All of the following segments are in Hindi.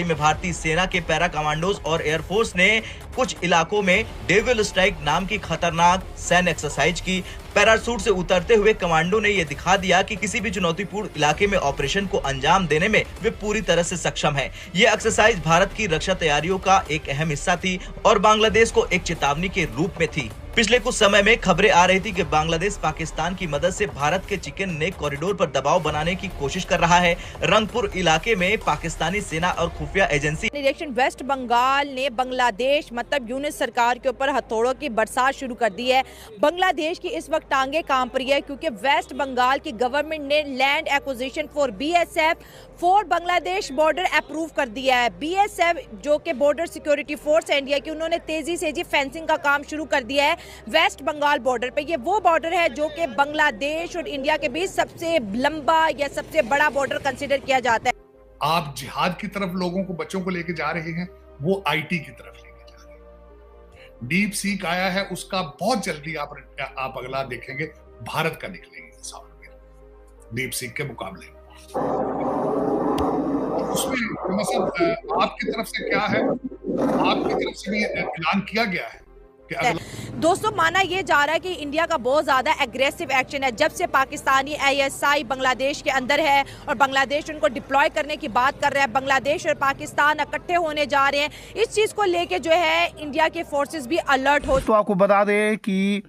ही में भारतीय सेना के पैरा कमांडोज और एयरफोर्स ने कुछ इलाकों में डेविल स्ट्राइक नाम की खतरनाक सैन्य एक्सरसाइज की। पैराशूट से उतरते हुए कमांडो ने यह दिखा दिया कि किसी भी चुनौतीपूर्ण इलाके में ऑपरेशन को अंजाम देने में वे पूरी तरह से सक्षम हैं। ये एक्सरसाइज भारत की रक्षा तैयारियों का एक अहम हिस्सा थी और बांग्लादेश को एक चेतावनी के रूप में थी। पिछले कुछ समय में खबरें आ रही थी कि बांग्लादेश पाकिस्तान की मदद से भारत के चिकन नेक कॉरिडोर पर दबाव बनाने की कोशिश कर रहा है। रंगपुर इलाके में पाकिस्तानी सेना और खुफिया एजेंसी डायरेक्शन वेस्ट बंगाल ने बांग्लादेश मतलब यूनिट सरकार के ऊपर हथौड़ों की बरसात शुरू कर दी है। बांग्लादेश की इस वक्त टांगे कांप रही है क्योंकि वेस्ट बंगाल की गवर्नमेंट ने land acquisition for BSF for Bangladesh border approve कर दिया है। BSF जो कि बॉर्डर सिक्योरिटी फोर्स है इंडिया की, उन्होंने तेजी से फेंसिंग का काम शुरू कर दिया है वेस्ट बंगाल बॉर्डर पे। ये वो बॉर्डर है जो कि बांग्लादेश और इंडिया के बीच सबसे लंबा या सबसे बड़ा बॉर्डर कंसीडर किया जाता है। आप जिहाद की तरफ लोगों को, बच्चों को लेके जा रहे हैं, वो IT की तरफ लेके जा रहे हैं। डीप सीक आया है, उसका बहुत जल्दी आप अगला देखेंगे भारत का निकलेंगे सॉफ्टवेयर डीप सीक के मुकाबले। उसमें मतलब आपकी तरफ से क्या है, आपकी तरफ से भी ऐलान किया गया है कि दोस्तों माना ये जा रहा है कि इंडिया का बहुत ज्यादा एग्रेसिव एक्शन है। जब से पाकिस्तानी ISI बांग्लादेश के अंदर है और बांग्लादेश उनको डिप्लॉय करने की बात कर रहा है, बांग्लादेश और पाकिस्तान इकट्ठे होने जा रहे हैं, इस चीज को लेके जो है इंडिया के फोर्सेस भी अलर्ट हो। तो आपको बता दें कि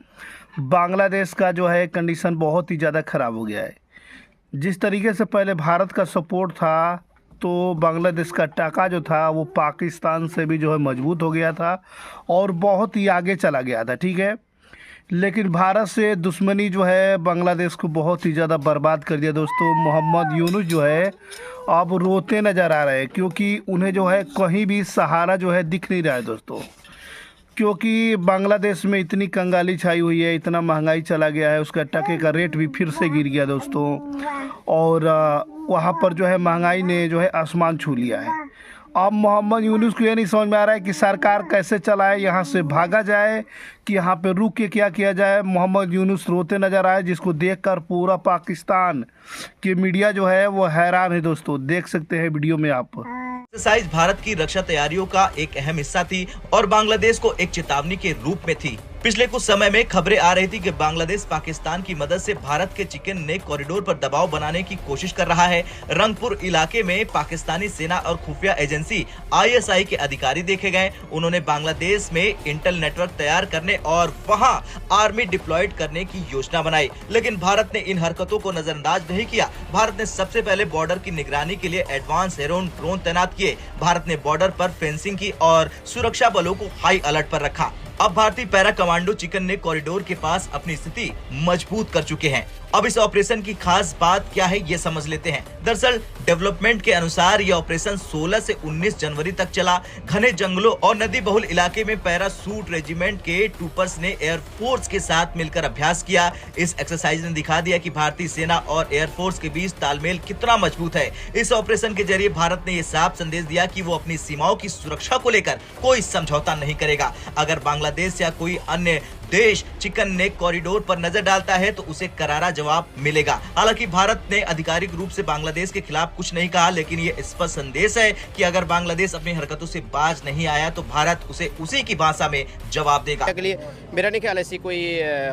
बांग्लादेश का जो है कंडीशन बहुत ही ज़्यादा ख़राब हो गया है। जिस तरीके से पहले भारत का सपोर्ट था तो बांग्लादेश का टाका जो था वो पाकिस्तान से भी जो है मजबूत हो गया था और बहुत ही आगे चला गया था, ठीक है। लेकिन भारत से दुश्मनी जो है बांग्लादेश को बहुत ही ज़्यादा बर्बाद कर दिया दोस्तों। मोहम्मद यूनुस जो है अब रोते नज़र आ रहे हैं क्योंकि उन्हें जो है कहीं भी सहारा जो है दिख नहीं रहा है दोस्तों, क्योंकि बांग्लादेश में इतनी कंगाली छाई हुई है, इतना महंगाई चला गया है, उसका टके का रेट भी फिर से गिर गया दोस्तों और वहाँ पर जो है महंगाई ने जो है आसमान छू लिया है। अब मोहम्मद यूनुस को ये नहीं समझ में आ रहा है कि सरकार कैसे चलाए, यहाँ से भागा जाए कि यहाँ पे रुक के क्या किया जाए। मोहम्मद यूनुस रोते नज़र आए, जिसको देखकर पूरा पाकिस्तान की मीडिया जो है वो हैरान है दोस्तों। देख सकते हैं वीडियो में आप। एक्सरसाइज भारत की रक्षा तैयारियों का एक अहम हिस्सा थी और बांग्लादेश को एक चेतावनी के रूप में थी। पिछले कुछ समय में खबरें आ रही थी कि बांग्लादेश पाकिस्तान की मदद से भारत के चिकन नेक कॉरिडोर पर दबाव बनाने की कोशिश कर रहा है। रंगपुर इलाके में पाकिस्तानी सेना और खुफिया एजेंसी ISI के अधिकारी देखे गए। उन्होंने बांग्लादेश में इंटेल नेटवर्क तैयार करने और वहां आर्मी डिप्लॉयड करने की योजना बनाई, लेकिन भारत ने इन हरकतों को नजरअंदाज नहीं किया। भारत ने सबसे पहले बॉर्डर की निगरानी के लिए एडवांस हेरोन ड्रोन तैनात किए। भारत ने बॉर्डर पर फेंसिंग की और सुरक्षा बलों को हाई अलर्ट पर रखा। अब भारतीय para commando chicken neck corridor के पास अपनी स्थिति मजबूत कर चुके हैं। अब इस ऑपरेशन की खास बात क्या है ये समझ लेते हैं। दरअसल डेवलपमेंट के अनुसार यह ऑपरेशन 16 से 19 जनवरी तक चला। घने जंगलों और नदी बहुल इलाके में पैराशूट रेजिमेंट के ट्रूपर्स ने एयरफोर्स के साथ मिलकर अभ्यास किया। इस एक्सरसाइज ने दिखा दिया कि भारतीय सेना और एयरफोर्स के बीच तालमेल कितना मजबूत है। इस ऑपरेशन के जरिए भारत ने यह साफ संदेश दिया कि वो अपनी सीमाओं की सुरक्षा को लेकर कोई समझौता नहीं करेगा। अगर बांग्लादेश या कोई अन्य देश चिकन नेक कॉरिडोर पर नजर डालता है तो उसे करारा जवाब मिलेगा। हालांकि भारत ने आधिकारिक रूप से बांग्लादेश के खिलाफ कुछ नहीं कहा, लेकिन ये स्पष्ट संदेश है कि अगर बांग्लादेश अपनी हरकतों से बाज नहीं आया तो भारत उसे उसी की भाषा में जवाब देगा। के लिए मेरा नहीं ख्याल ऐसी कोई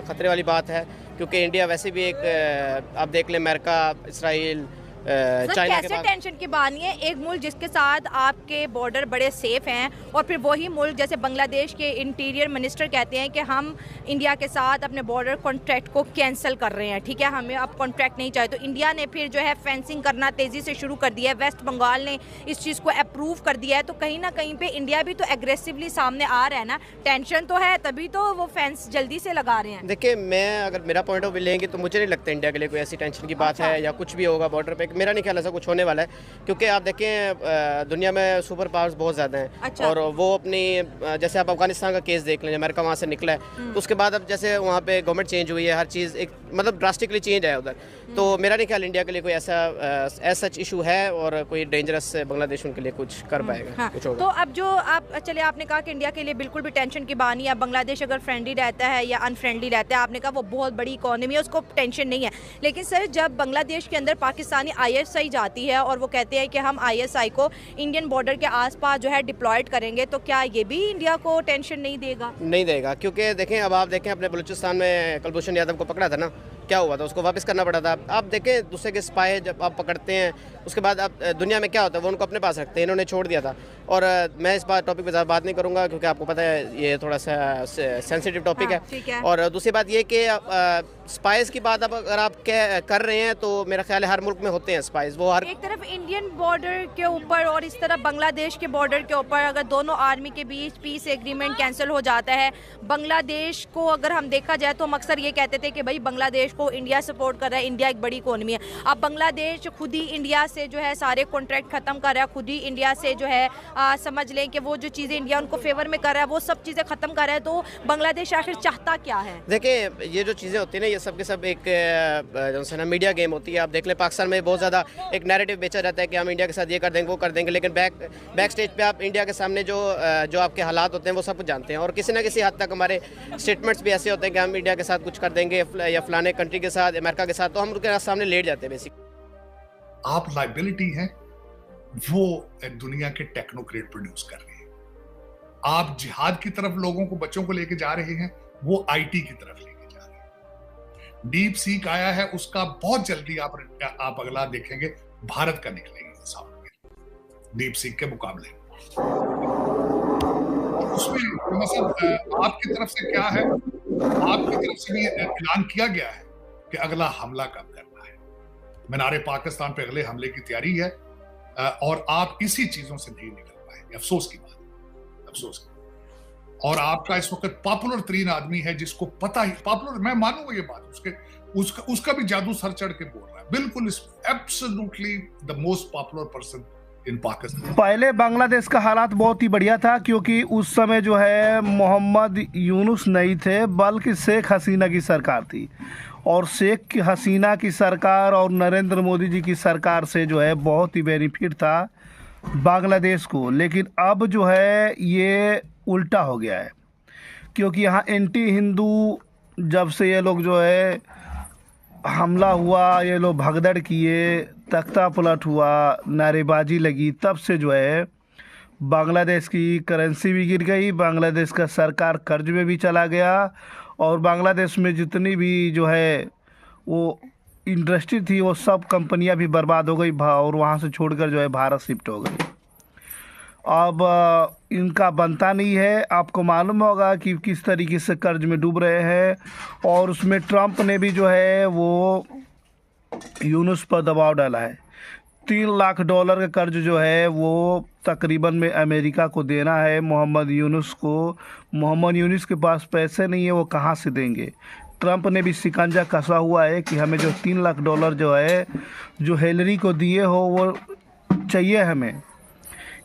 खतरे वाली बात है, क्योंकि इंडिया वैसे भी एक आप देख लें अमेरिका, इसराइल, चाइना के बाद टेंशन की बात नहीं है। एक मुल्क जिसके साथ आपके बॉर्डर बड़े सेफ हैं और फिर वही मुल्क जैसे बांग्लादेश के इंटीरियर मिनिस्टर कहते हैं कि हम इंडिया के साथ अपने बॉर्डर कॉन्ट्रैक्ट को कैंसिल कर रहे हैं, ठीक है, हमें अब कॉन्ट्रैक्ट नहीं चाहिए। तो इंडिया ने फिर जो है फेंसिंग करना तेजी से शुरू कर दिया है। वेस्ट बंगाल ने इस चीज़ को अप्रूव कर दिया है। तो कहीं ना कहीं पे इंडिया भी तो एग्रेसिवली सामने आ रहा है ना। टेंशन तो है, तभी तो वो फेंस जल्दी से लगा रहे हैं। देखिए, मैं अगर मेरा पॉइंट ऑफ व्यू लेंगे तो मुझे नहीं लगता इंडिया के लिए कोई ऐसी टेंशन की बात है या कुछ भी होगा बॉर्डर पे। मेरा नहीं ख्याल ऐसा कुछ होने वाला है, क्योंकि आप देखें दुनिया में सुपर पावर्स बहुत ज़्यादा हैं। और वो अपनी, जैसे आप अफगानिस्तान का केस देख लें, अमेरिका वहाँ से निकला है, तो उसके बाद अब जैसे वहाँ पे गवर्नमेंट चेंज हुई है, हर चीज़ एक मतलब ड्रास्टिकली चेंज है उधर। तो मेरा नहीं ख्याल इंडिया के लिए कोई ऐसा सच इशू है और कोई डेंजरस बांग्लादेश उनके लिए कुछ कर पाएगा। हाँ, कुछ होगा। तो अब जो आप चलिए आपने कहा कि इंडिया के लिए बिल्कुल भी टेंशन की बात नहीं है। बांग्लादेश अगर फ्रेंडली रहता है या अनफ्रेंडली रहता है, आपने कहा वो बहुत बड़ी इकोनॉमी है, उसको टेंशन नहीं है। लेकिन सर जब बांग्लादेश के अंदर पाकिस्तानी ISI जाती है और वो कहते हैं कि हम ISI को इंडियन बॉर्डर के आसपास जो है डिप्लॉयड करेंगे, तो क्या ये भी इंडिया को टेंशन नहीं देगा? नहीं देगा, क्योंकि देखें अब आप देखें अपने बलूचिस्तान में कुलभूषण यादव को पकड़ा था ना, क्या हुआ था, उसको वापस करना पड़ा था। आप देखें दूसरे के स्पाई जब आप पकड़ते हैं उसके बाद आप दुनिया में क्या होता है वो उनको अपने पास रखते हैं, इन्होंने छोड़ दिया था। और मैं इस टॉपिक पे ज़्यादा बात नहीं करूँगा क्योंकि आपको पता है ये थोड़ा सा सेंसिटिव टॉपिक है। और दूसरी बात ये कि स्पाइस की बात अब अगर आप कर रहे हैं तो मेरा ख्याल है हर मुल्क में होते हैं स्पाइस। वो हर एक तरफ इंडियन बॉर्डर के ऊपर और इस तरफ बांग्लादेश के बॉर्डर के ऊपर अगर दोनों आर्मी के बीच पीस एग्रीमेंट कैंसिल हो जाता है, बांग्लादेश को अगर हम देखा जाए तो हम अक्सर ये कहते थे कि भाई बांग्लादेश को इंडिया सपोर्ट कर रहा है, इंडिया एक बड़ी इकोनॉमी है। अब बांग्लादेश खुद ही इंडिया से जो है सारे कॉन्ट्रैक्ट खत्म कर रहा है, खुद ही इंडिया से जो है समझ लें कि वो जो चीज़ें इंडिया उनको फेवर में कर रहा है वो सब चीज़ें खत्म कर रहा है। तो बांग्लादेश आखिर चाहता क्या है? देखिए ये जो चीज़ें होती हैं ना, ये सब के सब एक जो है ना मीडिया गेम होती है। आप देख लें पाकिस्तान में बहुत ज़्यादा एक नैरेटिव बेचा जाता है कि हम इंडिया के साथ ये कर देंगे वो कर देंगे, लेकिन बैक स्टेज पे आप इंडिया के सामने जो आपके हालात होते हैं वो सब कुछ जानते हैं। और किसी ना किसी हद तक हमारे स्टेटमेंट्स भी ऐसे होते हैं कि हम इंडिया के साथ कुछ कर देंगे या फलाने कंट्री के साथ, अमेरिका के साथ, तो हम उनके सामने लेट जाते हैं बेसिक। आप लाइबिलिटी हैं, वो दुनिया के टेक्नोक्रेट प्रोड्यूस कर रहे हैं। आप जिहाद की तरफ लोगों को, बच्चों को लेके जा रहे हैं, वो IT की तरफ लेके जा रहे हैं। डीप सीक आया है, उसका बहुत जल्दी आप अगला देखेंगे भारत का निकलेंगे सॉफ्टवेयर डीप सीक के मुकाबले। उसमें मतलब आपकी तरफ से क्या है, आपकी तरफ से भी ऐलान किया गया है कि अगला हमला कब करना है। मीनारे पाकिस्तान पे अगले हमले की तैयारी है और आप इसी चीजों से नहीं निकल पाएंगे। अफसोस की बात है, अफसोस की। और आपका इस वक्त पॉपुलर तरीन आदमी है जिसको पता ही, पॉपुलर मैं मानूंगा ये बात, उसका भी जादू सर चढ़ के बोल रहा है, बिल्कुल absolutely the most popular person in Pakistan. पहले बांग्लादेश का हालात बहुत ही बढ़िया था क्योंकि उस समय जो है मोहम्मद यूनुस नहीं थे बल्कि शेख हसीना की सरकार थी। और शेख हसीना की सरकार और नरेंद्र मोदी जी की सरकार से जो है बहुत ही बेनिफिट था बांग्लादेश को। लेकिन अब जो है ये उल्टा हो गया है क्योंकि यहाँ एंटी हिंदू जब से ये लोग जो है हमला हुआ, ये लोग भगदड़ किए, तख्ता पलट हुआ, नारेबाजी लगी, तब से जो है बांग्लादेश की करेंसी भी गिर गई, बांग्लादेश का सरकार कर्ज में भी चला गया और बांग्लादेश में जितनी भी जो है वो इंडस्ट्री थी वो सब कंपनियां भी बर्बाद हो गई और वहाँ से छोड़कर जो है भारत शिफ्ट हो गई। अब इनका बनता नहीं है। आपको मालूम होगा कि किस तरीके से कर्ज में डूब रहे हैं और उसमें ट्रंप ने भी जो है वो यूनुस पर दबाव डाला है। $3 लाख का कर्ज जो है वो तकरीबन में अमेरिका को देना है मोहम्मद यूनुस को। मोहम्मद यूनुस के पास पैसे नहीं है, वो कहाँ से देंगे। ट्रंप ने भी शिकंजा कसा हुआ है कि हमें जो $3 लाख जो है जो हिलरी को दिए हो वो चाहिए हमें।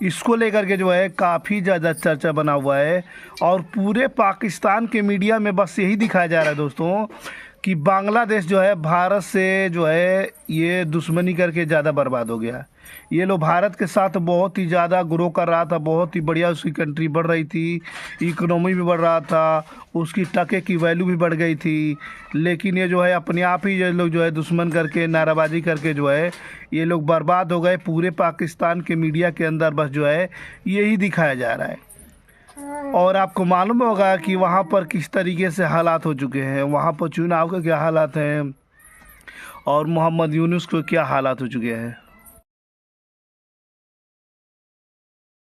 इसको लेकर के जो है काफ़ी ज़्यादा चर्चा बना हुआ है और पूरे पाकिस्तान के मीडिया में बस यही दिखाया जा रहा है दोस्तों कि बांग्लादेश जो है भारत से जो है ये दुश्मनी करके ज़्यादा बर्बाद हो गया। ये लोग भारत के साथ बहुत ही ज़्यादा ग्रो कर रहा था, बहुत ही बढ़िया उसकी कंट्री बढ़ रही थी, इकोनॉमी भी बढ़ रहा था, उसकी टके की वैल्यू भी बढ़ गई थी। लेकिन ये जो है अपने आप ही ये लोग जो है दुश्मन करके, नाराबाजी करके जो है ये लोग बर्बाद हो गए। पूरे पाकिस्तान के मीडिया के अंदर बस जो है यही दिखाया जा रहा है। और आपको मालूम होगा कि वहाँ पर किस तरीके से हालात हो चुके हैं, वहाँ पर चुनाव के क्या हालात हैं और मोहम्मद यूनुस को क्या हालात हो चुके हैं।